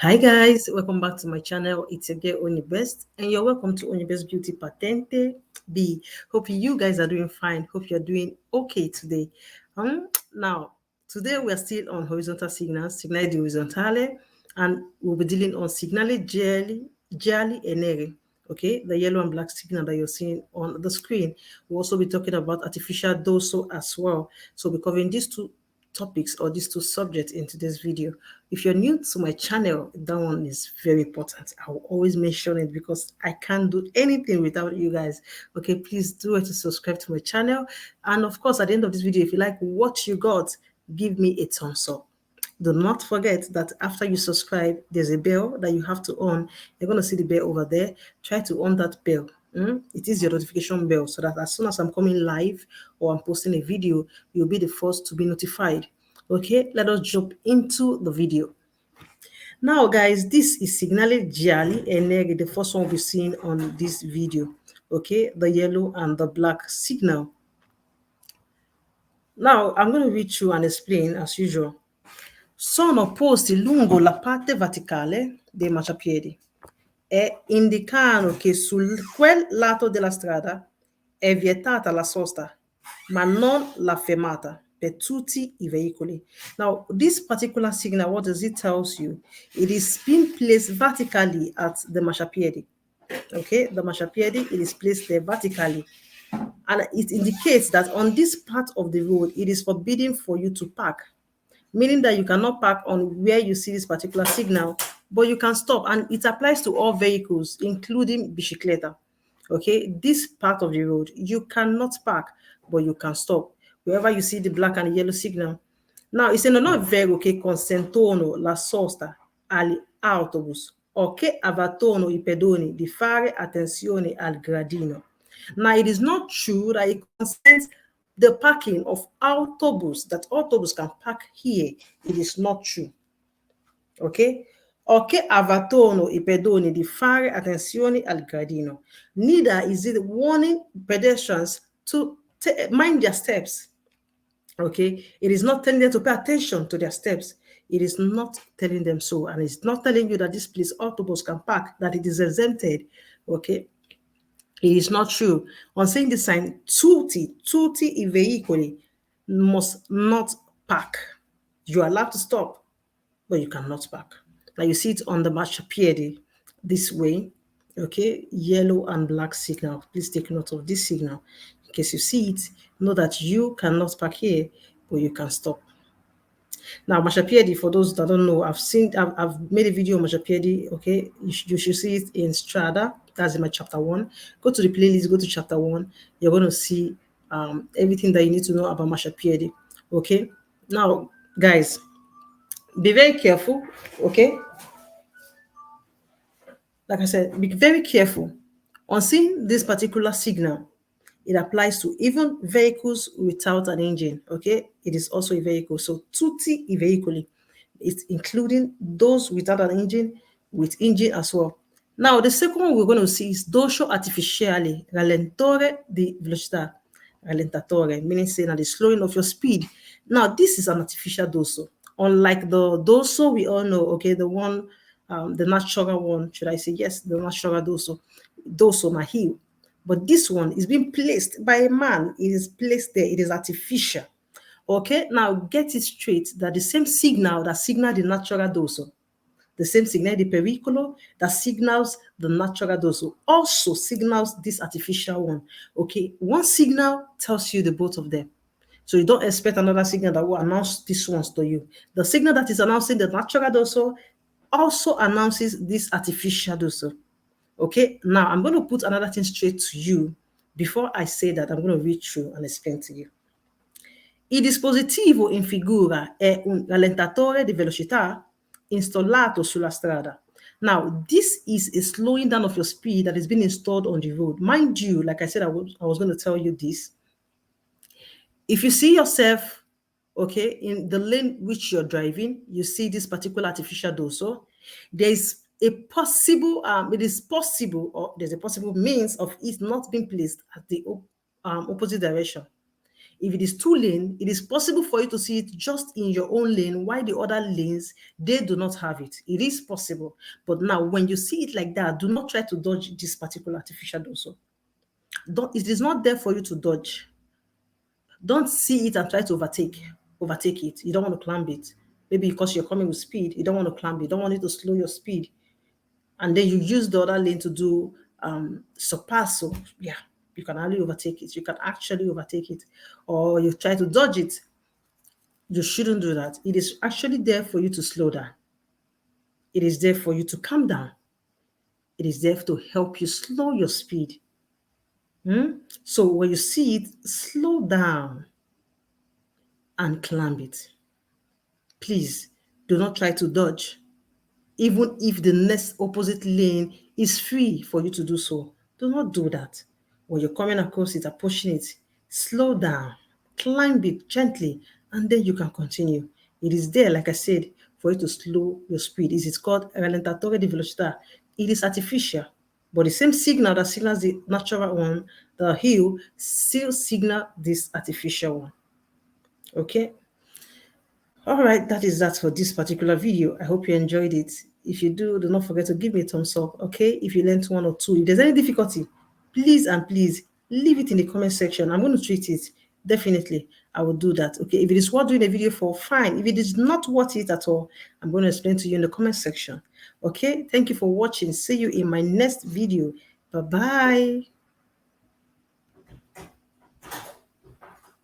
Hi guys, welcome back to my channel. It's your girl Only Best, and you're welcome to Only Best Beauty Patente B. Hope you guys are doing fine. Hope you're doing okay today. Now today we are still on horizontal signals, Segnali horizontale, and we'll be dealing on Segnali Gialli and Neri. Okay, the yellow and black signal that you're seeing on the screen. We'll also be talking about artificial Dosso as well. So we're covering these two topics or these two subjects in today's video. If you're new to my channel, that one is very important. I will always mention it because I can't do anything without you guys. Okay, please do it to subscribe to my channel. And of course, at the end of this video, if you like what you got, give me a thumbs up. Do not forget that after you subscribe, there's a bell that you have to on. You're going to see the bell over there. Try to on that bell. It is your notification bell so that as soon as I'm coming live or I'm posting a video, you'll be the first to be notified. Okay, let us jump into the video. Now, guys, this is Segnali Gialli and Neri, the first one we've seen on this video. Okay, the yellow and the black signal. Now, I'm going to read through and explain as usual. Sono posti lungo la parte verticale dei marciapiedi e indicano che su quel lato della strada è vietata la sosta, ma non la fermata per tutti i veicoli. Now, this particular signal, what does it tell you? It is being placed vertically at the marciapiedi. Okay, the marciapiedi, it is placed there vertically. And it indicates that on this part of the road, it is forbidden for you to park, meaning that you cannot park on where you see this particular signal, but you can stop, and it applies to all vehicles, including bicicleta. Okay, this part of the road, you cannot park, but you can stop wherever you see the black and yellow signal. Now, se non è vero che consentono la sosta agli autobus o che avvertono i pedoni di fare attenzione al gradino. Now, it is not true that it consents the parking of autobus, that autobus can park here. It is not true. Okay? O che avvertono i pedoni di fare attenzione al gradino. Neither is it warning pedestrians to mind their steps. Okay? It is not telling them to pay attention to their steps. It is not telling them so. And it's not telling you that this place autobus can park, that it is exempted. Okay? It is not true. On saying the sign, tuti I veicoli must not park. You are allowed to stop, but you cannot park. Now you see it on the marciapiede this way, okay? Yellow and black signal. Please take note of this signal. In case you see it, know that you cannot park here, but you can stop. Now, marciapiede, for those that don't know, I've made a video on marciapiede, okay? You should see it in Strada. That's in my chapter 1. Go to the playlist, go to chapter 1. You're going to see everything that you need to know about marciapiede, okay? Now, guys, be very careful, okay? Like I said, be very careful. On seeing this particular signal, it applies to even vehicles without an engine, okay? It is also a vehicle. So tutti I veicoli, it's including those without an engine, with engine as well. Now, the second one we're going to see is Dosso Artificiale, rallentore di velocità. Rallentatore, meaning saying that the slowing of your speed. Now, this is an artificial Dosso. Unlike the Dosso we all know, okay, the one, the natural one, should I say, yes, the natural Dosso Mahil. But this one is being placed by a man. It is placed there. It is artificial. Okay, now get it straight that the same signal that signals the natural Dosso, the same signal, the pericolo, that signals the natural Dosso, also signals this artificial one. Okay, one signal tells you the both of them. So you don't expect another signal that will announce this ones to you. The signal that is announcing the natural Dosso also announces this artificial Dosso. Okay, now I'm going to put another thing straight to you. Before I say that, I'm going to read through and explain to you. Il dispositivo in figura è un rallentatore di velocità installato sulla strada. Now, this is a slowing down of your speed that is being installed on the road. Mind you, like I said, I was going to tell you this. If you see yourself, okay, in the lane which you're driving, you see this particular artificial Dosso, there's a possible, there's a possible means of it not being placed at the opposite direction. If it is 2 lane, it is possible for you to see it just in your own lane, while the other lanes, they do not have it. It is possible. But now, when you see it like that, do not try to dodge this particular artificial dorsal. It is not there for you to dodge. Don't see it and try to overtake it. You don't want to climb it. Maybe because you're coming with speed, you don't want to climb it. You don't want it to slow your speed. And then you use the other lane to do sorpasso. Yeah, you can only overtake it. You can actually overtake it. Or you try to dodge it. You shouldn't do that. It is actually there for you to slow down. It is there for you to calm down. It is there to help you slow your speed. So when you see it, slow down and climb it. Please do not try to dodge. Even if the next opposite lane is free for you to do so, do not do that. When you're coming across it, approaching it, slow down, climb it gently, and then you can continue. It is there, like I said, for you to slow your speed. It is called rallentatore di velocità. It is artificial, but the same signal that signals the natural one, the hill, still signal this artificial one. Okay? All right, that is that for this particular video. I hope you enjoyed it. If you do not forget to give me a thumbs up, okay? If you learned 1 or 2, if there's any difficulty, please and please leave it in the comment section. I'm going to treat it. Definitely, I will do that, okay? If it is worth doing a video for, fine. If it is not worth it at all, I'm going to explain to you in the comment section, okay? Thank you for watching. See you in my next video. Bye-bye.